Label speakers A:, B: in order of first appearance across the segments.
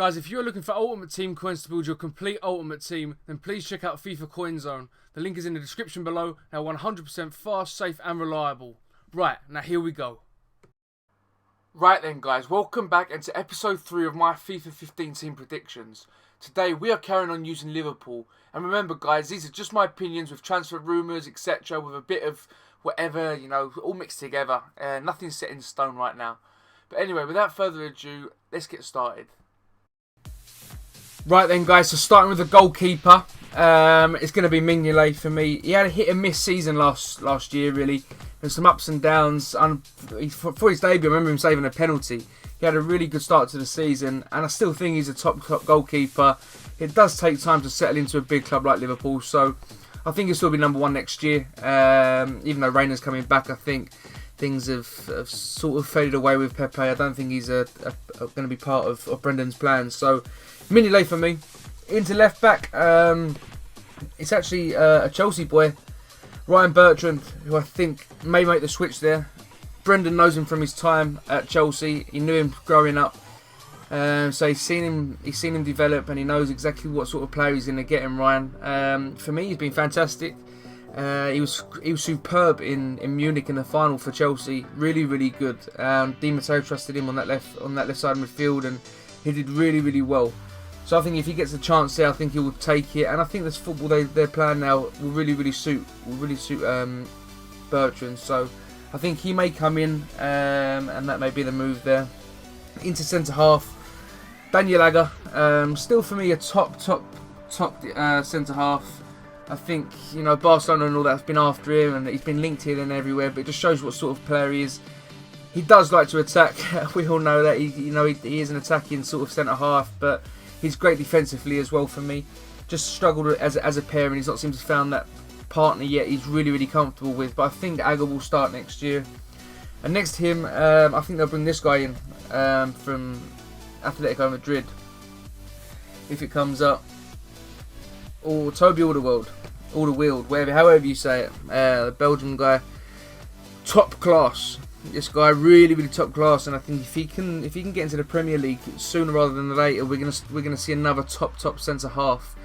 A: Guys, if you're looking for Ultimate Team coins to build your complete Ultimate Team, then please check out FIFA Coin Zone. The link is in the description below. Now 100% fast, safe and reliable. Right, now here we go. Right then guys, welcome back into episode 3 of my FIFA 15 team predictions. Today we are carrying on using Liverpool. And remember guys, these are just my opinions with transfer rumours, etc. with a bit of whatever, you know, all mixed together. Nothing's set in stone right now. But anyway, without further ado, let's get started. Right then guys, so starting with the goalkeeper, it's going to be Mignolet for me. He had a hit and miss season last year really. There's some ups and downs. For his debut, I remember him saving a penalty. He had a really good start to the season, and I still think he's a top goalkeeper. It does take time to settle into a big club like Liverpool, so I think he'll still be number 1 next year. Even though Rainer's coming back, I think things have sort of faded away with Pepe. I don't think he's going to be part of Brendan's plans. So Mignolet for me. Into left back, it's actually a Chelsea boy, Ryan Bertrand, who I think may make the switch there. Brendan knows him from his time at Chelsea. He knew him growing up, so he's seen him develop, and he knows exactly what sort of player he's going to get in Ryan. For me, he's been fantastic. He was superb in Munich in the final for Chelsea. Really good. Di Matteo trusted him on that left side of midfield, and he did really well. So I think if he gets a chance there, I think he will take it. And I think this football they're playing now will really suit Bertrand. So I think he may come in, and that may be the move there. Into centre half, Daniel Agger, still for me a top centre half. I think, you know, Barcelona and all that have been after him, and he's been linked here and everywhere. But it just shows what sort of player he is. He does like to attack. We all know that. He is an attacking sort of centre half, but he's great defensively as well for me. Just struggled as a pair, and he's not seemed to have found that partner yet he's really comfortable with. But I think Agger will start next year. And next to him, I think they'll bring this guy in from Atletico Madrid, if it comes up. Or Toby Alderweireld, however you say it. The Belgian guy, top class. This guy really top class, and I think if he can get into the Premier League sooner rather than later, we're gonna see another top centre half.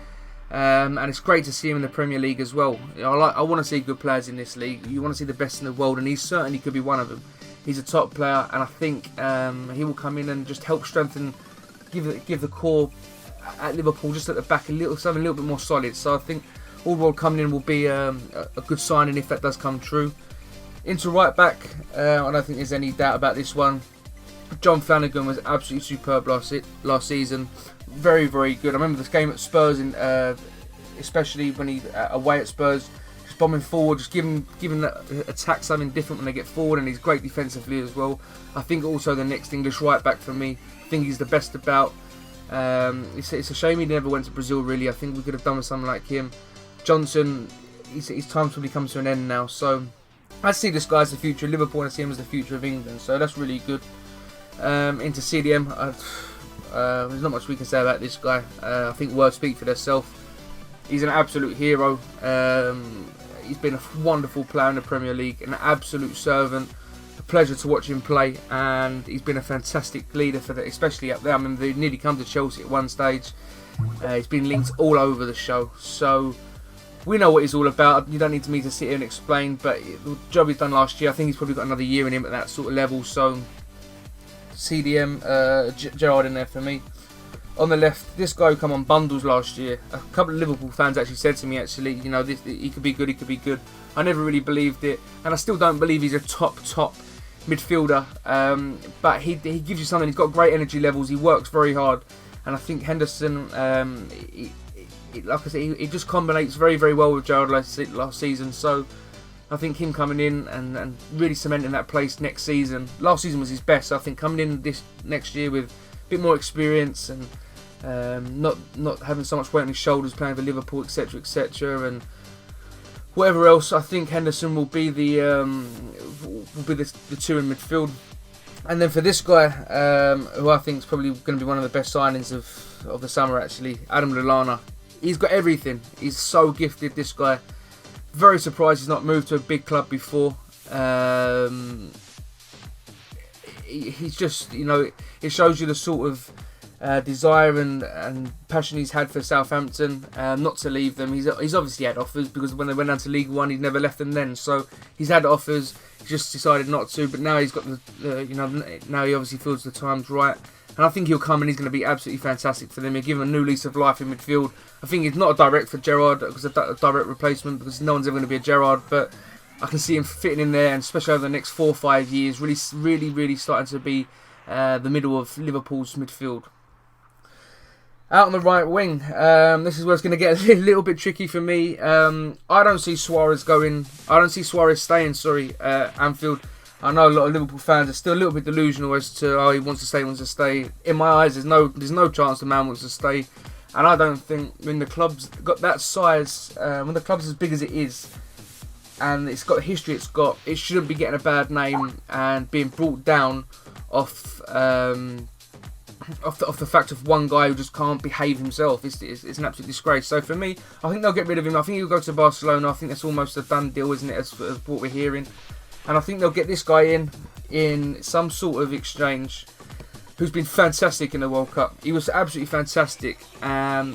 A: And it's great to see him in the Premier League as well. You know, I want to see good players in this league. You want to see the best in the world, and he certainly could be one of them. He's a top player, and I think he will come in and just help strengthen, give the core at Liverpool just at the back something a little bit more solid. So I think Alderweireld coming in will be a good signing if that does come true. Into right back, I don't think there's any doubt about this one. John Flanagan was absolutely superb last season. Very good. I remember this game at Spurs, especially when he away at Spurs, just bombing forward, just giving that attack something different when they get forward, and he's great defensively as well. I think also the next English right back for me. I think he's the best about. It's a shame he never went to Brazil really. I think we could have done with someone like him. Johnson, his time's probably come to an end now, so I see this guy as the future of Liverpool, and I see him as the future of England, so that's really good. Into CDM, there's not much we can say about this guy. I think words speak for themselves. He's an absolute hero. He's been a wonderful player in the Premier League, an absolute servant. A pleasure to watch him play, and he's been a fantastic leader for that, especially up there. I mean, they nearly come to Chelsea at one stage. He's been linked all over the show, so we know what he's all about. You don't need me to sit here and explain, but the job he's done last year, I think he's probably got another year in him at that sort of level. So CDM, Gerrard in there for me. On the left, this guy who come on bundles last year. A couple of Liverpool fans actually said to me, you know, he could be good. I never really believed it, and I still don't believe he's a top midfielder. But he gives you something. He's got great energy levels. He works very hard, and I think Henderson, like I said, he just combinates very well with Gerrard last season. So I think him coming in and really cementing that place next season. Last season was his best. So I think coming in this next year with a bit more experience and not having so much weight on his shoulders, playing for Liverpool, etc., and whatever else, I think Henderson will be the two in midfield. And then for this guy, who I think is probably going to be one of the best signings of the summer, actually, Adam Lallana. He's got everything. He's so gifted, this guy. Very surprised he's not moved to a big club before. He's just, you know, it shows you the sort of desire and passion he's had for Southampton, not to leave them. He's obviously had offers, because when they went down to League One, he'd never left them then. So he's had offers. He just decided not to. But now he's got now he obviously feels the time's right. And I think he'll come and he's going to be absolutely fantastic for them. He'll give him a new lease of life in midfield. I think he's not a direct for Gerrard, because a direct replacement, because no one's ever going to be a Gerrard. But I can see him fitting in there, and especially over the next 4 or 5 years, really starting to be the middle of Liverpool's midfield. Out on the right wing, this is where it's going to get a little bit tricky for me. I don't see Suarez going. I don't see Suarez staying. Anfield. I know a lot of Liverpool fans are still a little bit delusional as to he wants to stay, wants to stay. In my eyes, there's no chance the man wants to stay, and I don't think when the club's got that size, when the club's as big as it is, and it's got the history it's got, it shouldn't be getting a bad name and being brought down off the fact of one guy who just can't behave himself. It's an absolute disgrace. So for me, I think they'll get rid of him. I think he'll go to Barcelona. I think that's almost a done deal, isn't it, as what we're hearing. And I think they'll get this guy in some sort of exchange, who's been fantastic in the World Cup. He was absolutely fantastic.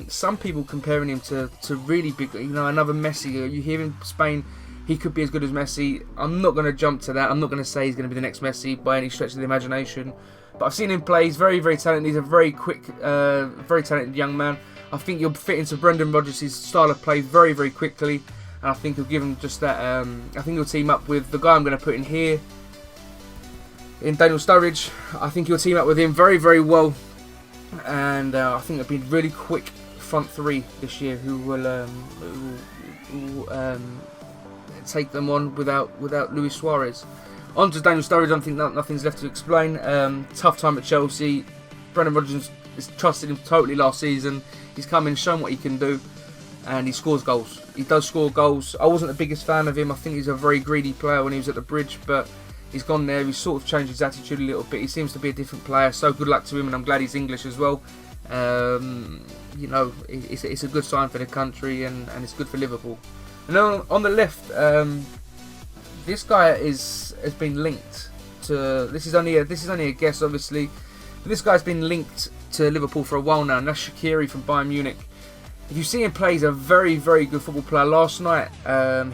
A: Some people comparing him to really big, another Messi. You hear in Spain, he could be as good as Messi. I'm not going to jump to that. I'm not going to say he's going to be the next Messi by any stretch of the imagination. But I've seen him play. He's very, very talented. He's a very quick, very talented young man. I think he'll fit into Brendan Rodgers' style of play very, very quickly. And I think he'll give him just that. I think he'll team up with the guy I'm going to put in here, in Daniel Sturridge. I think he'll team up with him very, very well. And I think it'll be a really quick front three this year who will take them on without Luis Suarez. On to Daniel Sturridge. I don't think nothing's left to explain. Tough time at Chelsea. Brendan Rodgers trusted him totally last season. He's come in, shown what he can do, and he scores goals. He does score goals. I wasn't the biggest fan of him. I think he's a very greedy player when he was at the Bridge, but he's gone there. He's sort of changed his attitude a little bit. He seems to be a different player. So good luck to him, and I'm glad he's English as well. It's a good sign for the country, and it's good for Liverpool. And on the left, this guy has been linked to. This is only a guess, obviously. But this guy's been linked to Liverpool for a while now, and that's Shaqiri from Bayern Munich. If you see him play, he's a very, very good football player. Last night,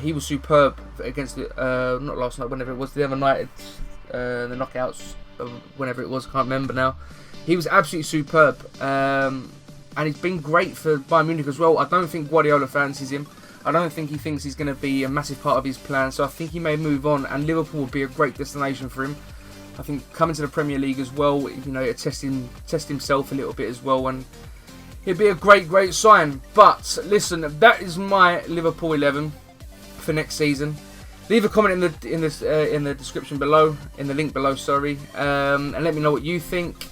A: he was superb against not last night, whenever it was, the other night, the knockouts, whenever it was, I can't remember now. He was absolutely superb, and he's been great for Bayern Munich as well. I don't think Guardiola fancies him. I don't think he thinks he's going to be a massive part of his plan, so I think he may move on, and Liverpool will be a great destination for him. I think coming to the Premier League as well, test himself a little bit as well, and it'd be a great sign. But listen, that is my Liverpool 11 for next season. Leave a comment in the description below, in the link below, sorry, and let me know what you think.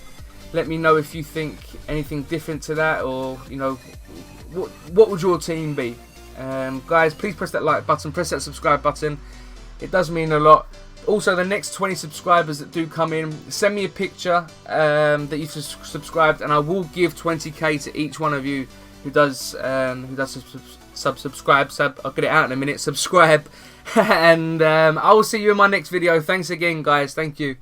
A: Let me know if you think anything different to that, or what would your team be? Guys, please press that like button, press that subscribe button. It does mean a lot. Also, the next 20 subscribers that do come in, send me a picture that you've subscribed, and I will give 20k to each one of you who does subscribe. I'll get it out in a minute. Subscribe, and I will see you in my next video. Thanks again, guys. Thank you.